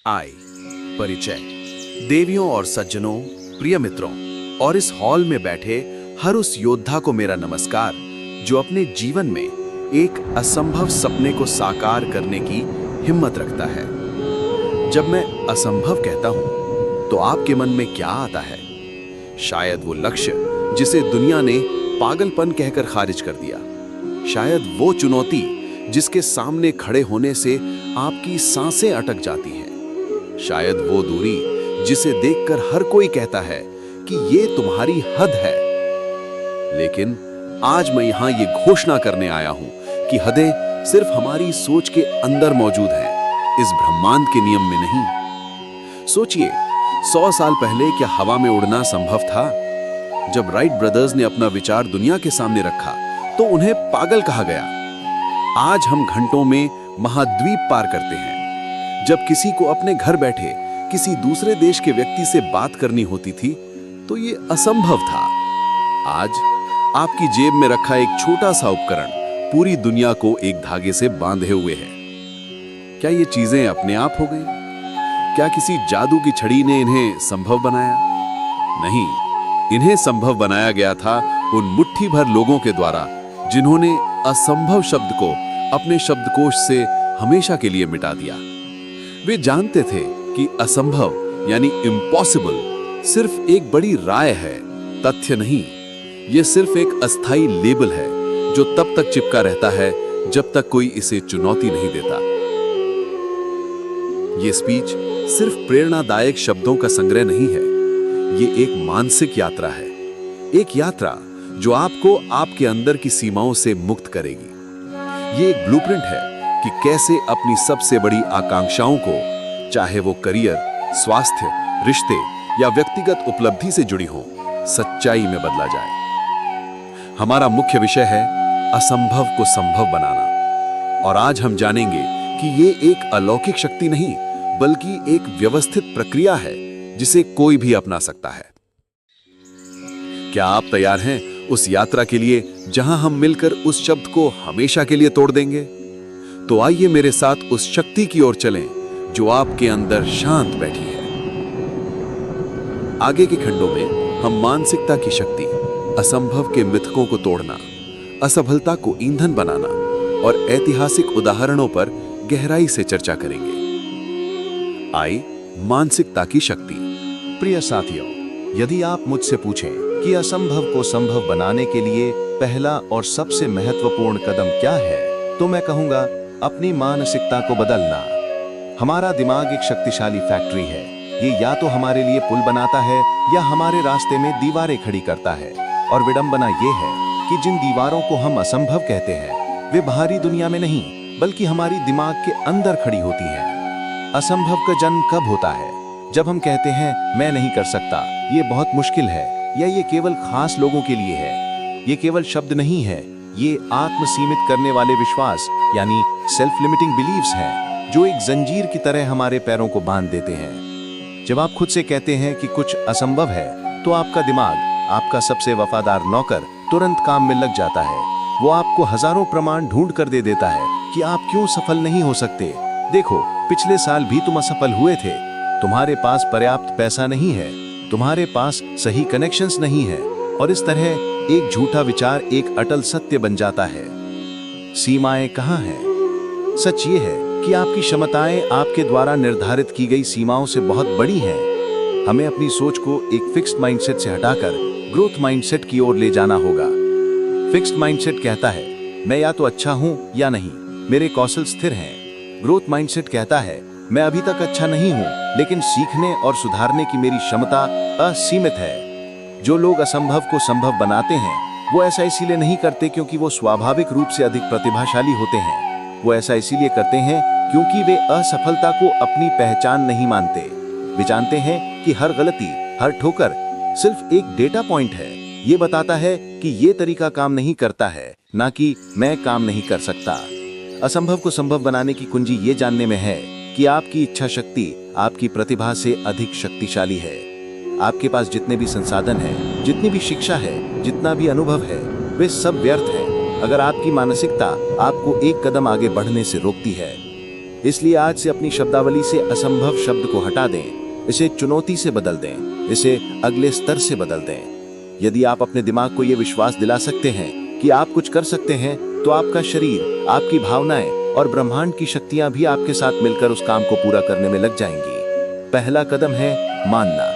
आय परिचय। देवियों और सज्जनों, प्रिय मित्रों और इस हॉल में बैठे हर उस योद्धा को मेरा नमस्कार जो अपने जीवन में एक असंभव सपने को साकार करने की हिम्मत रखता है। जब मैं असंभव कहता हूं तो आपके मन में क्या आता है? शायद वो लक्ष्य जिसे दुनिया ने पागलपन कहकर खारिज कर दिया, शायद वो चुनौती जिसके सामने खड़े होने से आपकी सांसें अटक जाती हैं, शायद वो दूरी जिसे देखकर हर कोई कहता है कि ये तुम्हारी हद है। लेकिन आज मैं यहां ये घोषणा करने आया हूं कि हदें सिर्फ हमारी सोच के अंदर मौजूद हैं, इस ब्रह्मांड के नियम में नहीं। सोचिए, 100 साल पहले क्या हवा में उड़ना संभव था? जब राइट ब्रदर्स ने अपना विचार दुनिया के सामने रखा तो उन्हें पागल कहा गया। आज हम घंटों में महाद्वीप पार करते हैं। जब किसी को अपने घर बैठे किसी दूसरे देश के व्यक्ति से बात करनी होती थी तो ये असंभव था। आज आपकी जेब में रखा एक छोटा सा उपकरण पूरी दुनिया को एक धागे से बांधे हुए है। क्या ये चीजें अपने आप हो गई? क्या किसी जादू की छड़ी ने इन्हें संभव बनाया? नहीं, इन्हें संभव बनाया गया था उन मुट्ठी भर लोगों के द्वारा जिन्होंने असंभव शब्द को अपने शब्दकोश से हमेशा के लिए मिटा दिया। वे जानते थे कि असंभव यानी इम्पॉसिबल सिर्फ एक बड़ी राय है, तथ्य नहीं। यह सिर्फ एक अस्थाई लेबल है जो तब तक चिपका रहता है जब तक कोई इसे चुनौती नहीं देता। यह स्पीच सिर्फ प्रेरणादायक शब्दों का संग्रह नहीं है, यह एक मानसिक यात्रा है, एक यात्रा जो आपको आपके अंदर की सीमाओं से मुक्त करेगी। यह एक ब्लूप्रिंट है कि कैसे अपनी सबसे बड़ी आकांक्षाओं को, चाहे वो करियर, स्वास्थ्य, रिश्ते या व्यक्तिगत उपलब्धि से जुड़ी हो, सच्चाई में बदला जाए। हमारा मुख्य विषय है असंभव को संभव बनाना। और आज हम जानेंगे कि ये एक अलौकिक शक्ति नहीं बल्कि एक व्यवस्थित प्रक्रिया है जिसे कोई भी अपना सकता है। क्या आप तैयार हैं उस यात्रा के लिए जहां हम मिलकर उस शब्द को हमेशा के लिए तोड़ देंगे? तो आइए मेरे साथ उस शक्ति की ओर चलें जो आपके अंदर शांत बैठी है। आगे के खंडों में हम मानसिकता की शक्ति, असंभव के मिथकों को तोड़ना, असफलता को ईंधन बनाना और ऐतिहासिक उदाहरणों पर गहराई से चर्चा करेंगे। आइए, मानसिकता की शक्ति। प्रिय साथियों, यदि आप मुझसे पूछें कि असंभव को संभव बनाने के लिए पहला और सबसे महत्वपूर्ण कदम क्या है, तो मैं कहूंगा अपनी मानसिकता को बदलना। हमारा दिमाग एक शक्तिशाली फैक्ट्री है। ये या तो हमारे लिए पुल बनाता है या हमारे रास्ते में दीवारें खड़ी करता है। और विडंबना ये है कि जिन दीवारों को हम असंभव कहते हैं वे बाहरी दुनिया में नहीं बल्कि हमारी दिमाग के अंदर खड़ी होती हैं। असंभव का जन्म कब होता है? जब हम कहते हैं मैं नहीं कर सकता, ये बहुत मुश्किल है, या ये केवल खास लोगों के लिए है। ये केवल शब्द नहीं है, ये आत्म सीमित करने वाले विश्वास यानी सेल्फ लिमिटिंग बिलीव्स हैं जो एक जंजीर की तरह हमारे पैरों को बांध देते हैं। जब आप खुद से कहते हैं कि कुछ असंभव है तो आपका दिमाग, आपका सबसे वफादार नौकर, तुरंत काम में लग जाता है। वो आपको हजारों प्रमाण ढूंढ कर दे देता है कि आप क्यों सफल नहीं हो सकते। देखो, पिछले साल भी तुम असफल हुए थे। तुम्हारे पास पर्याप्त पैसा नहीं है, तुम्हारे पास सही कनेक्शंस नहीं है, और इस तरह एक झूठा विचार एक अटल सत्य बन जाता है। सीमाएं कहाँ हैं? सच ये है कि आपकी क्षमताएं आपके द्वारा निर्धारित की गई सीमाओं से बहुत बड़ी हैं। हमें अपनी सोच को एक फिक्स्ड माइंडसेट से हटाकर ग्रोथ माइंडसेट की ओर ले जाना होगा। फिक्स्ड माइंडसेट कहता है मैं या तो अच्छा हूं या नहीं, मेरे कौशल स्थिर हैं। ग्रोथ माइंडसेट कहता है मैं अभी तक अच्छा नहीं हूं लेकिन सीखने और सुधारने की मेरी क्षमता असीमित है। जो लोग असंभव को संभव बनाते हैं वो ऐसा इसीलिए नहीं करते क्योंकि वो स्वाभाविक रूप से अधिक प्रतिभाशाली होते हैं। वो ऐसा इसीलिए करते हैं क्योंकि वे असफलता को अपनी पहचान नहीं मानते। वे जानते हैं कि हर गलती, हर ठोकर सिर्फ एक डेटा पॉइंट है। ये बताता है कि ये तरीका काम नहीं करता है, ना कि मैं काम नहीं कर सकता। असंभव को संभव बनाने की कुंजी ये जानने में है कि आपकी इच्छा शक्ति आपकी प्रतिभा से अधिक शक्तिशाली है। आपके पास जितने भी संसाधन हैं, जितनी भी शिक्षा है, जितना भी अनुभव है, वे सब व्यर्थ हैं अगर आपकी मानसिकता आपको एक कदम आगे बढ़ने से रोकती है। इसलिए आज से अपनी शब्दावली से असंभव शब्द को हटा दें, इसे चुनौती से बदल दें, इसे अगले स्तर से बदल दें। यदि आप अपने दिमाग को यह विश्वास दिला सकते हैं कि आप कुछ कर सकते हैं, तो आपका शरीर, आपकी भावनाएं और ब्रह्मांड की शक्तियां भी आपके साथ मिलकर उस काम को पूरा करने में लग जाएंगी। पहला कदम है मानना।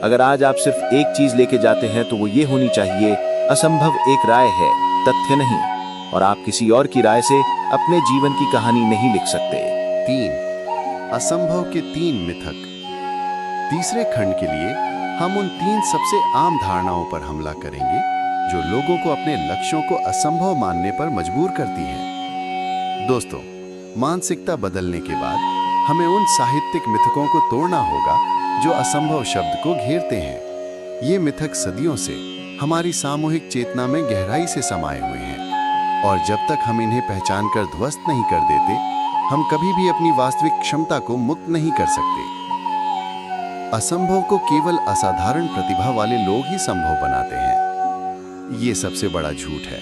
अगर आज आप सिर्फ एक चीज लेके जाते हैं तो वो ये होनी चाहिए, असंभव एक राय है, तथ्य नहीं, और आप किसी और की राय से अपने जीवन की कहानी नहीं लिख सकते। 3 असंभव के 3 मिथक। तीसरे खंड के लिए हम उन 3 सबसे आम धारणाओं पर हमला करेंगे जो लोगों को अपने लक्ष्यों को असंभव मानने पर मजबूर करती हैं। दोस्तों, मानसिकता बदलने के बाद हमें उन साहित्यिक मिथकों को तोड़ना होगा जो असंभव शब्द को घेरते हैं। ये मिथक सदियों से हमारी सामूहिक चेतना में गहराई से समाये हुए हैं, और जब तक हम इन्हें पहचान कर ध्वस्त नहीं कर देते, हम कभी भी अपनी वास्तविक क्षमता को मुक्त नहीं कर सकते। असंभव को केवल असाधारण प्रतिभा वाले लोग ही संभव बनाते हैं। ये सबसे बड़ा झूठ है।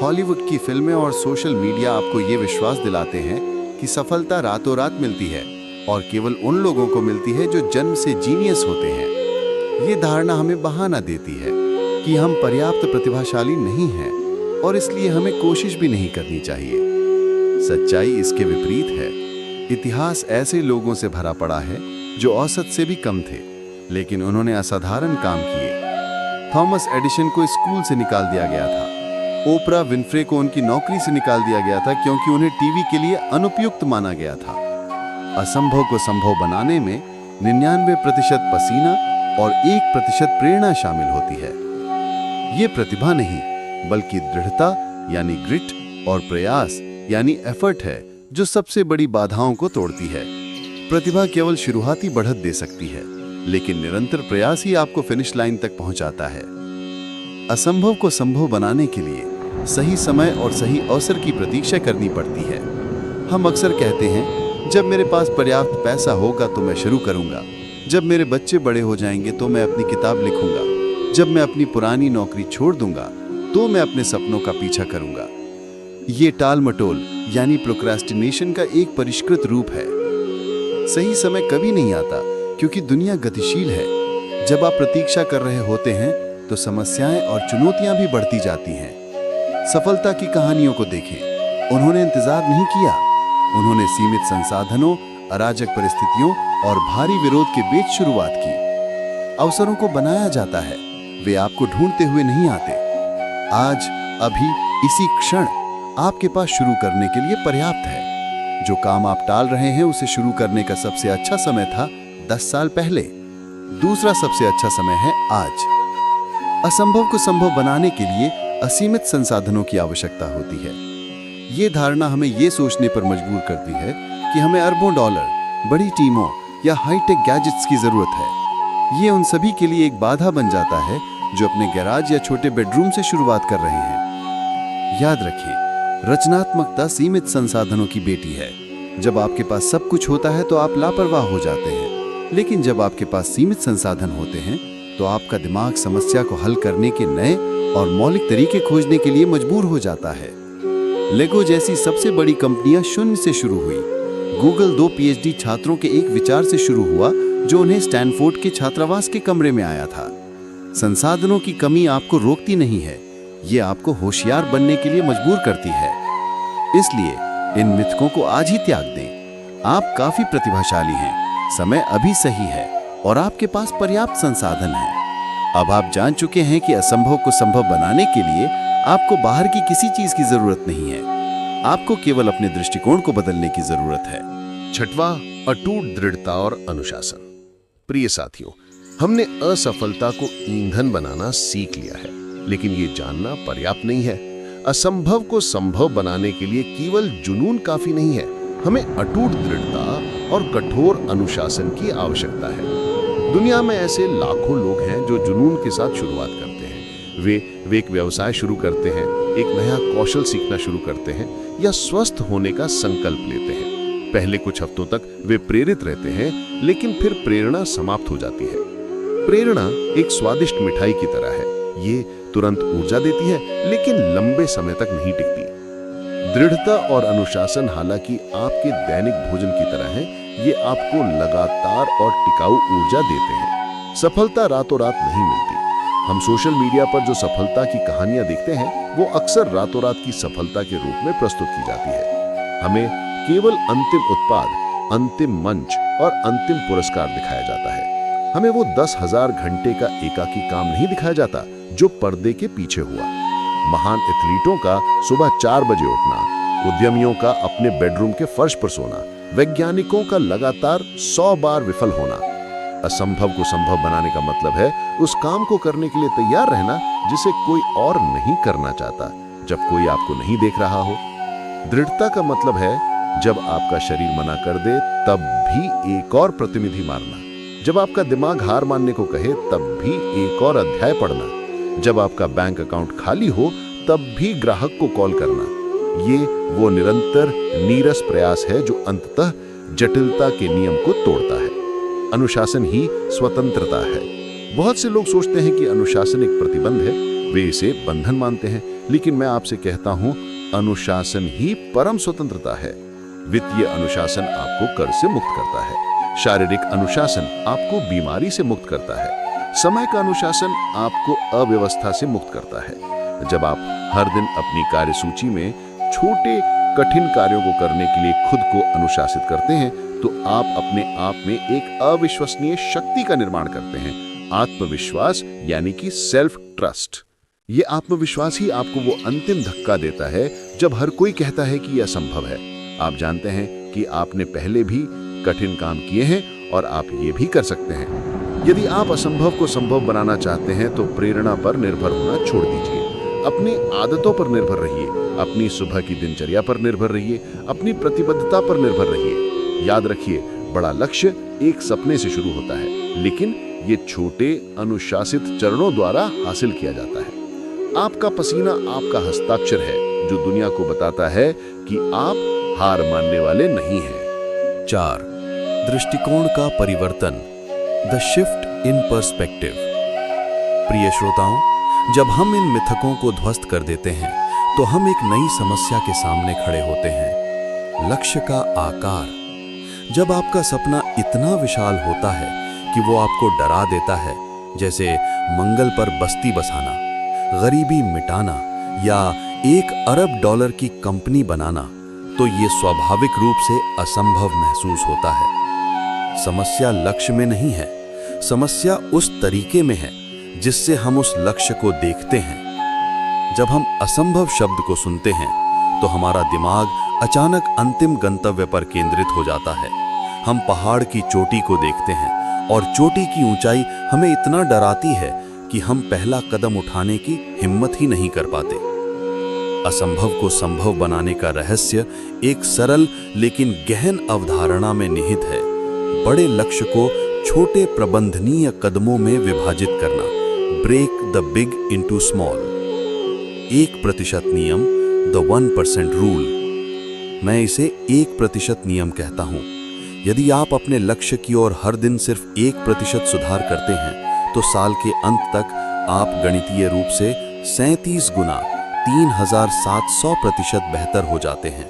हॉलीवुड की फिल्में और सोशल मीडिया आपको ये विश्वास दिलाते हैं कि सफलता रातों रात मिलती है और केवल उन लोगों को मिलती है जो जन्म से जीनियस होते हैं। ये धारणा हमें बहाना देती है कि हम पर्याप्त प्रतिभाशाली नहीं हैं और इसलिए हमें कोशिश भी नहीं करनी चाहिए। सच्चाई इसके विपरीत है। इतिहास ऐसे लोगों से भरा पड़ा है जो औसत से भी कम थे, लेकिन उन्होंने असाधारण काम किए। थॉमस एडिसन को स्कूल से निकाल दिया गया था। ओपरा विनफ्रे को उनकी नौकरी से निकाल दिया गया था क्योंकि उन्हें टीवी के लिए अनुपयुक्त माना गया था। असंभव को संभव बनाने में 99% पसीना और 1% प्रेरणा शामिल होती है। ये प्रतिभा नहीं, बल्कि दृढ़ता यानी ग्रिट और प्रयास यानी एफर्ट है जो सबसे बड़ी बाधाओं को तोड़ती है। प्रतिभा केवल शुरुआती बढ़त दे सकती है, लेकिन निरंतर प्रयास ही आपको फिनिश लाइन तक पहुंचाता है। असंभव को संभव बनाने के लिए सही समय और सही अवसर की प्रतीक्षा करनी पड़ती है। हम अक्सर कहते हैं, जब मेरे पास पर्याप्त पैसा होगा तो मैं शुरू करूंगा, जब मेरे बच्चे बड़े हो जाएंगे तो मैं अपनी किताब लिखूंगा, जब मैं अपनी पुरानी नौकरी छोड़ दूंगा तो मैं अपने सपनों का पीछा करूंगा। ये टाल मटोल यानी प्रोक्रेस्टिनेशन का एक परिष्कृत रूप है। सही समय कभी नहीं आता क्योंकि दुनिया गतिशील है। जब आप प्रतीक्षा कर रहे होते हैं तो समस्याएं और चुनौतियां भी बढ़ती जाती हैं। सफलता की कहानियों को देखें। उन्होंने इंतजार नहीं किया। उन्होंने सीमित संसाधनों, अराजक परिस्थितियों और भारी विरोध के बीच शुरुआत की। अवसरों को बनाया जाता है, वे आपको ढूंढते हुए नहीं आते। आज, अभी, इसी क्षण आपके पास शुरू करने के लिए पर्याप्त है। जो काम आप टाल रहे हैं उसे शुरू करने का सबसे अच्छा समय था 10 साल पहले। दूसरा सबसे अच्छा समय है आज। असंभव को संभव बनाने के लिए असीमित संसाधनों की आवश्यकता होती है। ये धारणा हमें ये सोचने पर मजबूर करती है कि हमें अरबों डॉलर, बड़ी टीमों या हाईटेक गैजेट्स की जरूरत है। ये उन सभी के लिए एक बाधा बन जाता है जो अपने गैराज या छोटे बेडरूम से शुरुआत कर रहे हैं। याद रखें, रचनात्मकता सीमित संसाधनों की बेटी है। जब आपके पास सब कुछ होता है तो आप लापरवाह हो जाते हैं, लेकिन जब आपके पास सीमित संसाधन होते हैं तो आपका दिमाग समस्या को हल करने के नए और मौलिक तरीके खोजने के लिए मजबूर हो जाता है। लेगो जैसी सबसे बड़ी कंपनियां शून्य से शुरू हुई। गूगल 2 PhD छात्रों के एक विचार से शुरू हुआ जो उन्हें स्टैनफोर्ड के छात्रावास के कमरे में आया था। संसाधनों की कमी आपको रोकती नहीं है, ये आपको होशियार बनने के लिए मजबूर करती है। इसलिए इन मिथकों को आज ही त्याग दें। आप काफी प्रतिभाशाली हैं, समय अभी सही है और आपके पास पर्याप्त संसाधन है। अब आप जान चुके हैं कि असंभव को संभव बनाने के लिए आपको बाहर की किसी चीज की जरूरत नहीं है। आपको केवल अपने दृष्टिकोण को बदलने की जरूरत है। 6वां, अटूट दृढ़ता और अनुशासन। प्रिय साथियों, हमने असफलता को ईंधन बनाना सीख लिया है, लेकिन ये जानना पर्याप्त नहीं है। असंभव को संभव बनाने के लिए केवल जुनून काफी नहीं है, हमें अटूट दृढ़ता और कठोर अनुशासन की आवश्यकता है। दुनिया में ऐसे लाखों लोग हैं जो जुनून के साथ शुरुआत करते हैं। वे एक व्यवसाय शुरू करते हैं, एक नया कौशल सीखना शुरू करते हैं या स्वस्थ होने का संकल्प लेते हैं। पहले कुछ हफ्तों तक वे प्रेरित रहते हैं, लेकिन फिर प्रेरणा समाप्त हो जाती है। प्रेरणा एक स्वादिष्ट मिठाई की तरह है। ये तुरंत ऊर्जा देती है, लेकिन लंबे समय तक नहीं टिकती। दृढ़ता और अनुशासन हालांकि आपके दैनिक भोजन की तरह है, ये आपको लगातार और टिकाऊ ऊर्जा देते हैं। सफलता रातों रात नहीं मिलती। हम सोशल मीडिया पर जो सफलता की कहानियां देखते हैं वो अक्सर रातों रात की सफलता के रूप में प्रस्तुत की जाती है। हमें केवल अंतिम उत्पाद, अंतिम मंच और अंतिम पुरस्कार दिखाया जाता है। हमें वो 10,000 घंटे का एकाकी काम नहीं दिखाया जाता जो पर्दे के पीछे हुआ। महान एथलीटों का सुबह 4 बजे उठना, उद्यमियों का अपने बेडरूम के फर्श पर सोना, वैज्ञानिकों का लगातार 100 बार विफल होना। असंभव को संभव बनाने का मतलब है उस काम को करने के लिए तैयार रहना जिसे कोई और नहीं करना चाहता, जब कोई आपको नहीं देख रहा हो। दृढ़ता का मतलब है जब आपका शरीर मना कर दे तब भी एक और प्रतिनिधि मारना, जब आपका दिमाग हार मानने को कहे तब भी एक और अध्याय पढ़ना, जब आपका बैंक अकाउंट खाली हो तब भी ग्राहक को कॉल करना। ये वो निरंतर नीरस प्रयास है जो अंततः जटिलता के नियम को तोड़ता है। अनुशासन ही स्वतंत्रता है। बहुत से लोग सोचते हैं कि अनुशासन एक प्रतिबंध है, वे इसे बंधन मानते हैं, लेकिन मैं आपसे कहता हूं अनुशासन ही परम स्वतंत्रता है। वित्तीय अनुशासन आपको कर्ज से मुक्त करता है, शारीरिक अनुशासन आपको बीमारी से मुक्त करता है, समय का अनुशासन आपको अव्यवस्था से मुक्त करता है। जब आप हर दिन अपनी कार्यसूची में छोटे कठिन कार्यों को करने के लिए खुद को अनुशासित करते हैं तो आप अपने आप में एक अविश्वसनीय शक्ति का निर्माण करते हैं, आत्मविश्वास यानी कि सेल्फ ट्रस्ट। ये आत्मविश्वास ही आपको वो अंतिम धक्का देता है जब हर कोई कहता है कि यह असंभव है। आप जानते हैं कि आपने पहले भी कठिन काम किए हैं और आप ये भी कर सकते हैं। यदि आप असंभव को संभव बनाना चाहते हैं तो प्रेरणा पर निर्भर होना छोड़ दीजिए। अपनी आदतों पर निर्भर रहिए, अपनी सुबह की दिनचर्या पर निर्भर रहिए, अपनी प्रतिबद्धता पर निर्भर रहिए। याद रखिए, बड़ा लक्ष्य एक सपने से शुरू होता है, लेकिन ये छोटे अनुशासित चरणों द्वारा हासिल किया जाता है। आपका पसीना आपका हस्ताक्षर है जो दुनिया को बताता है कि आप हार मानने वाले नहीं हैं। 4. दृष्टिकोण का परिवर्तन, द शिफ्ट इन पर्सपेक्टिव। प्रिय श्रोताओं, जब हम इन मिथकों को ध्वस्त कर देते हैं तो हम एक नई समस्या के सामने खड़े होते हैं, लक्ष्य का आकार। जब आपका सपना इतना विशाल होता है कि वो आपको डरा देता है, जैसे मंगल पर बस्ती बसाना, गरीबी मिटाना या $1 अरब की कंपनी बनाना, तो ये स्वाभाविक रूप से असंभव महसूस होता है। समस्या लक्ष्य में नहीं है, समस्या उस तरीके में है जिससे हम उस लक्ष्य को देखते हैं। जब हम असंभव शब्द को सुनते हैं तो हमारा दिमाग अचानक अंतिम गंतव्य पर केंद्रित हो जाता है। हम पहाड़ की चोटी को देखते हैं और चोटी की ऊंचाई हमें इतना डराती है कि हम पहला कदम उठाने की हिम्मत ही नहीं कर पाते। असंभव को संभव बनाने का रहस्य एक सरल लेकिन गहन अवधारणा में निहित है। बड़े लक्ष्य को छोटे प्रबंधनीय कदमों में विभाजित करना, break the big into small. 1% नियम, द 1% रूल। मैं इसे 1% नियम कहता हूं। यदि आप अपने लक्ष्य की ओर हर दिन सिर्फ 1% सुधार करते हैं तो साल के अंत तक आप गणितीय रूप से 37 गुना 3700% बेहतर हो जाते हैं।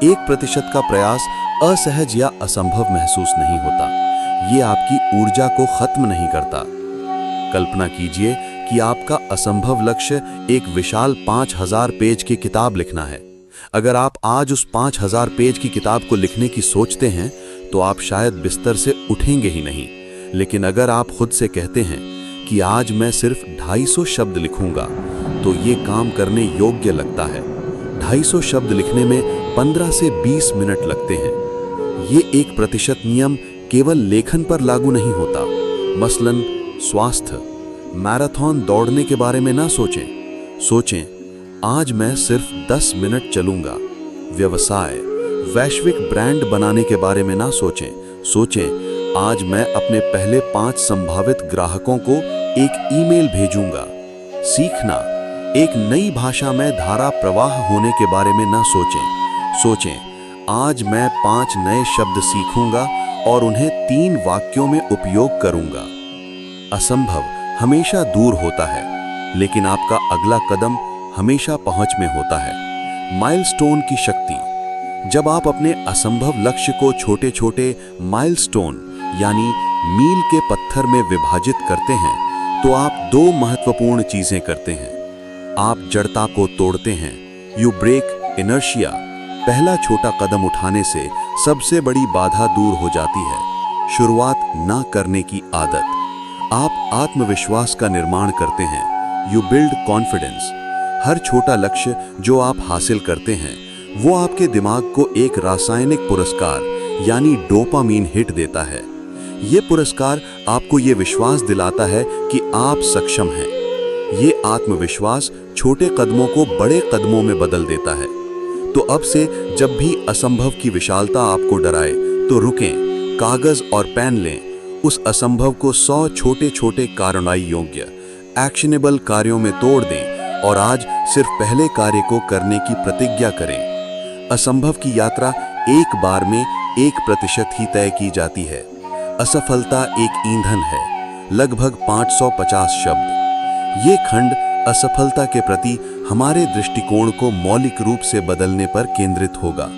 1% का प्रयास असहज या असंभव महसूस नहीं होता। ये आपकी ऊर्जा को खत्म नहीं करता। कल्पना कीजिए कि आपका असंभव लक्ष्य एक विशाल 5000 पेज की किताब लिखना है। अगर आप आज उस 5000 पेज की किताब को लिखने की सोचते हैं तो आप शायद बिस्तर से उठेंगे ही नहीं। लेकिन अगर आप खुद से कहते हैं कि आज मैं सिर्फ 250 शब्द लिखूंगा, तो ये काम करने योग्य लगता है। 250 शब्द लिखने में 15 से 20 मिनट लगते हैं। ये 1% नियम केवल लेखन पर लागू नहीं होता। मसलन स्वास्थ्य, मैराथन दौड़ने के बारे में ना सोचें, आज मैं सिर्फ 10 मिनट चलूंगा। व्यवसाय, वैश्विक ब्रांड बनाने के बारे में ना सोचें, आज मैं अपने पहले 5 संभावित ग्राहकों को एक ईमेल भेजूंगा। सीखना, एक नई भाषा में धारा प्रवाह होने के बारे में ना सोचें, आज मैं 5 नए शब्द सीखूंगा और उन्हें 3 वाक्यों में उपयोग करूंगा। असंभव हमेशा दूर होता है, लेकिन आपका अगला कदम हमेशा पहुंच में होता है। माइलस्टोन की शक्ति। जब आप अपने असंभव लक्ष्य को छोटे छोटे माइलस्टोन यानी मील के पत्थर में विभाजित करते हैं तो आप दो महत्वपूर्ण चीजें करते हैं। आप जड़ता को तोड़ते हैं, यू ब्रेक इनर्शिया। पहला छोटा कदम उठाने से सबसे बड़ी बाधा दूर हो जाती है, शुरुआत ना करने की आदत। आप आत्मविश्वास का निर्माण करते हैं, यू बिल्ड कॉन्फिडेंस। हर छोटा लक्ष्य जो आप हासिल करते हैं वो आपके दिमाग को एक रासायनिक पुरस्कार यानी डोपामीन हिट देता है। ये पुरस्कार आपको ये विश्वास दिलाता है कि आप सक्षम हैं। ये आत्मविश्वास छोटे कदमों को बड़े कदमों में बदल देता है। तो अब से जब भी असंभव की विशालता आपको डराए तो रुकें, कागज और पेन लें, उस असंभव को 100 छोटे छोटे कार्रवाई योग्य एक्शनेबल कार्यों में तोड़ दें और आज सिर्फ पहले कार्य को करने की प्रतिज्ञा करें। असंभव की यात्रा एक बार में 1% ही तय की जाती है। असफलता एक ईंधन है, लगभग 550 शब्द। ये खंड असफलता के प्रति हमारे दृष्टिकोण को मौलिक रूप से बदलने पर केंद्रित होगा।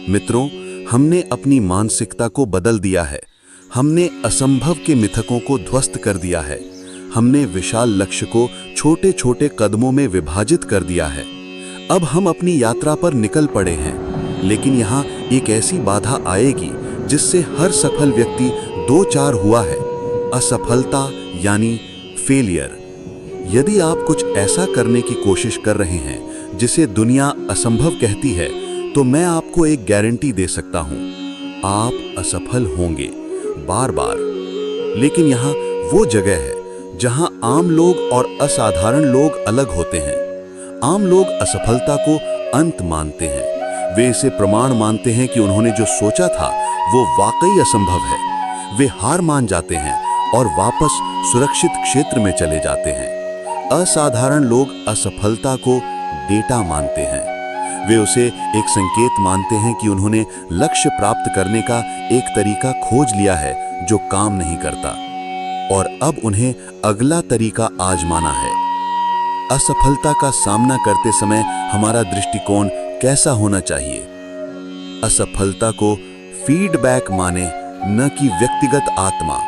मित्रों, हमने अपनी मानसिकता को बदल दिया है। हमने असंभव के मिथकों को ध्वस्त कर दिया है। हमने विशाल लक्ष्य को छोटे छोटे कदमों में विभाजित कर दिया है। अब हम अपनी यात्रा पर निकल पड़े हैं, लेकिन यहाँ एक ऐसी बाधा आएगी जिससे हर सफल व्यक्ति दो चार हुआ है, असफलता यानी फेलियर। यदि आप कुछ ऐसा करने की कोशिश कर रहे हैं जिसे दुनिया असंभव कहती है, तो मैं आपको एक गारंटी दे सकता हूं, आप असफल होंगे बार बार। लेकिन यहाँ वो जगह है जहां आम लोग और असाधारण लोग अलग होते हैं। आम लोग असफलता को अंत मानते हैं। वे इसे प्रमाण मानते हैं कि उन्होंने जो सोचा था वो वाकई असंभव है। वे हार मान जाते हैं और वापस सुरक्षित क्षेत्र में चले जाते हैं। असाधारण लोग असफलता को डेटा मानते हैं। वे उसे एक संकेत मानते हैं कि उन्होंने लक्ष्य प्राप्त करने का एक तरीका खोज लिया है जो काम नहीं करता और अब उन्हें अगला तरीका आजमाना है। असफलता का सामना करते समय हमारा दृष्टिकोण कैसा होना चाहिए? असफलता को फीडबैक माने, न कि व्यक्तिगत आत्मा।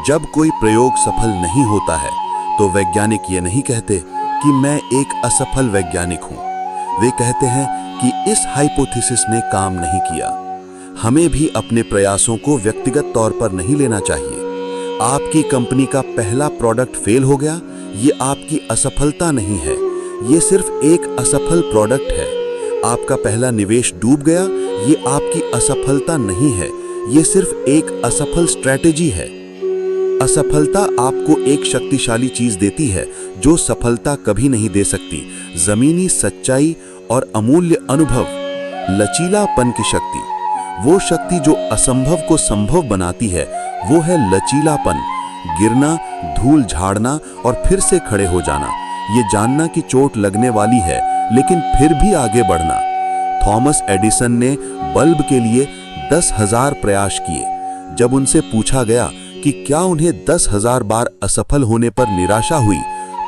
जब कोई प्रयोग सफल नहीं होता है तो वैज्ञानिक ये नहीं कहते कि मैं एक असफल वैज्ञानिक हूं। वे कहते हैं कि इस हाइपोथेसिस ने काम नहीं किया। हमें भी अपने प्रयासों को व्यक्तिगत तौर पर नहीं लेना चाहिए। आपकी कंपनी का पहला प्रोडक्ट फेल हो गया, ये आपकी असफलता नहीं है, ये सिर्फ एक असफल प्रोडक्ट है। आपका पहला निवेश डूब गया, ये आपकी असफलता नहीं है, ये सिर्फ एक असफल स्ट्रैटेजी है। असफलता आपको एक शक्तिशाली चीज देती है जो सफलता कभी नहीं दे सकती, जमीनी सच्चाई और अमूल्य अनुभव। लचीलापन की शक्ति, वो शक्ति जो असंभव को संभव बनाती है, वो है लचीलापन। गिरना, धूल झाड़ना और फिर से खड़े हो जाना, ये जानना कि चोट लगने वाली है लेकिन फिर भी आगे बढ़ना। थॉमस एडिसन ने बल्ब के लिए 10,000 प्रयास किए। जब उनसे पूछा गया कि क्या उन्हें 10,000 बार असफल होने पर निराशा हुई,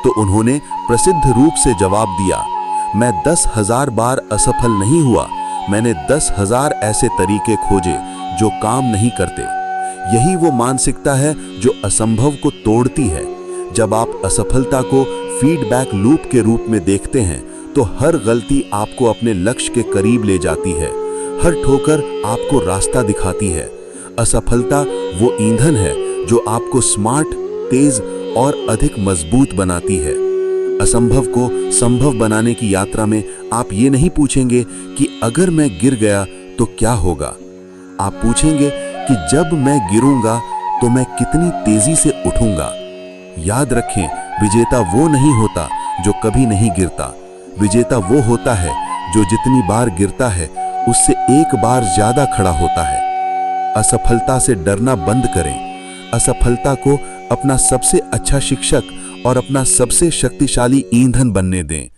तो उन्होंने प्रसिद्ध रूप से जवाब दिया, मैं 10,000 बार असफल नहीं हुआ, मैंने 10,000 ऐसे तरीके खोजे जो काम नहीं करते। यही वो मानसिकता है जो असंभव को तोड़ती है। जब आप असफलता को फीडबैक लूप के रूप में देखते हैं तो हर गलती आपको अपने लक्ष्य के करीब ले जाती है, हर ठोकर आपको रास्ता दिखाती है। असफलता वो ईंधन है जो आपको स्मार्ट, तेज और अधिक मजबूत बनाती है। असंभव को संभव बनाने की यात्रा में आप ये नहीं पूछेंगे कि अगर मैं गिर गया तो क्या होगा। आप पूछेंगे कि जब मैं गिरूंगा तो मैं कितनी तेजी से उठूंगा। याद रखें, विजेता वो नहीं होता जो कभी नहीं गिरता। विजेता वो होता है जो जितनी बार गिरता है उससे एक बार ज्यादा खड़ा होता है। असफलता से डरना बंद करें। असफलता को अपना सबसे अच्छा शिक्षक और अपना सबसे शक्तिशाली ईंधन बनने दें।